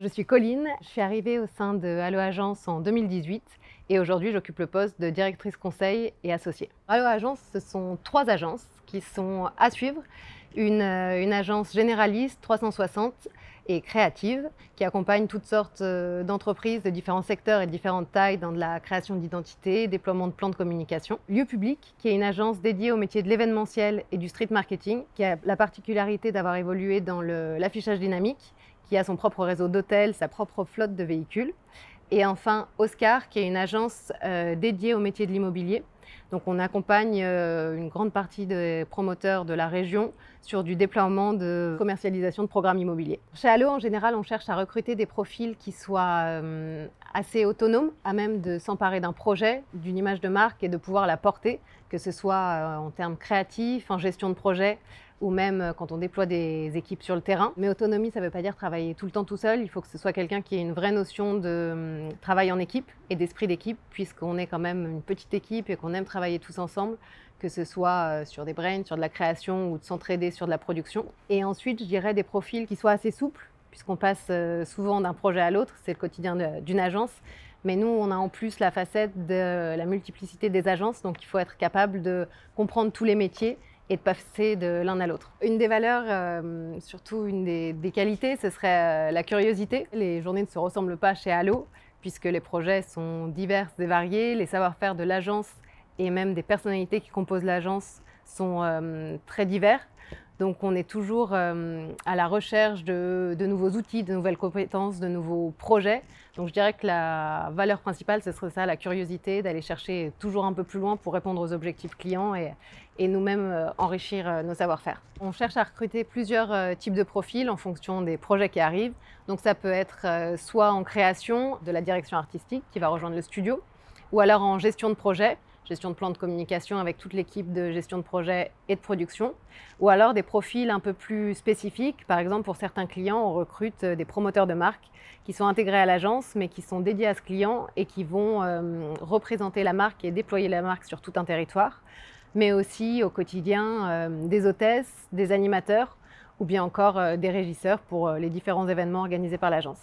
Je suis Colline, je suis arrivée au sein de Allo Agence en 2018 et aujourd'hui j'occupe le poste de directrice conseil et associée. Allo Agence, ce sont 3 agences qui sont à suivre. Une agence généraliste 360 et créative qui accompagne toutes sortes d'entreprises de différents secteurs et de différentes tailles dans de la création d'identité, déploiement de plans de communication. Lieu public, qui est une agence dédiée au métier de l'événementiel et du street marketing, qui a la particularité d'avoir évolué dans l'affichage dynamique, qui a son propre réseau d'hôtels, sa propre flotte de véhicules. Et enfin, Oscar, qui est une agence dédiée au métier de l'immobilier. Donc on accompagne une grande partie des promoteurs de la région sur du déploiement de commercialisation de programmes immobiliers. Chez Allo, en général, on cherche à recruter des profils qui soient assez autonomes, à même de s'emparer d'un projet, d'une image de marque et de pouvoir la porter, que ce soit en termes créatifs, en gestion de projet, ou même quand on déploie des équipes sur le terrain. Mais autonomie, ça ne veut pas dire travailler tout le temps tout seul. Il faut que ce soit quelqu'un qui ait une vraie notion de travail en équipe et d'esprit d'équipe, puisqu'on est quand même une petite équipe et qu'on aime travailler tous ensemble, que ce soit sur des brains, sur de la création ou de s'entraider sur de la production. Et ensuite, je dirais des profils qui soient assez souples, puisqu'on passe souvent d'un projet à l'autre, c'est le quotidien d'une agence. Mais nous, on a en plus la facette de la multiplicité des agences, donc il faut être capable de comprendre tous les métiers et de passer de l'un à l'autre. Une des valeurs, surtout une des qualités, ce serait la curiosité. Les journées ne se ressemblent pas chez Allo, puisque les projets sont divers et variés, les savoir-faire de l'agence et même des personnalités qui composent l'agence sont très divers. Donc on est toujours à la recherche de nouveaux outils, de nouvelles compétences, de nouveaux projets. Donc je dirais que la valeur principale, ce serait ça, la curiosité, d'aller chercher toujours un peu plus loin pour répondre aux objectifs clients et nous-mêmes enrichir nos savoir-faire. On cherche à recruter plusieurs types de profils en fonction des projets qui arrivent. Donc ça peut être soit en création, de la direction artistique qui va rejoindre le studio, ou alors en gestion de projet, gestion de plan de communication avec toute l'équipe de gestion de projet et de production, ou alors des profils un peu plus spécifiques. Par exemple, pour certains clients, on recrute des promoteurs de marque qui sont intégrés à l'agence, mais qui sont dédiés à ce client et qui vont représenter la marque et déployer la marque sur tout un territoire, mais aussi au quotidien des hôtesses, des animateurs, ou bien encore des régisseurs pour les différents événements organisés par l'agence.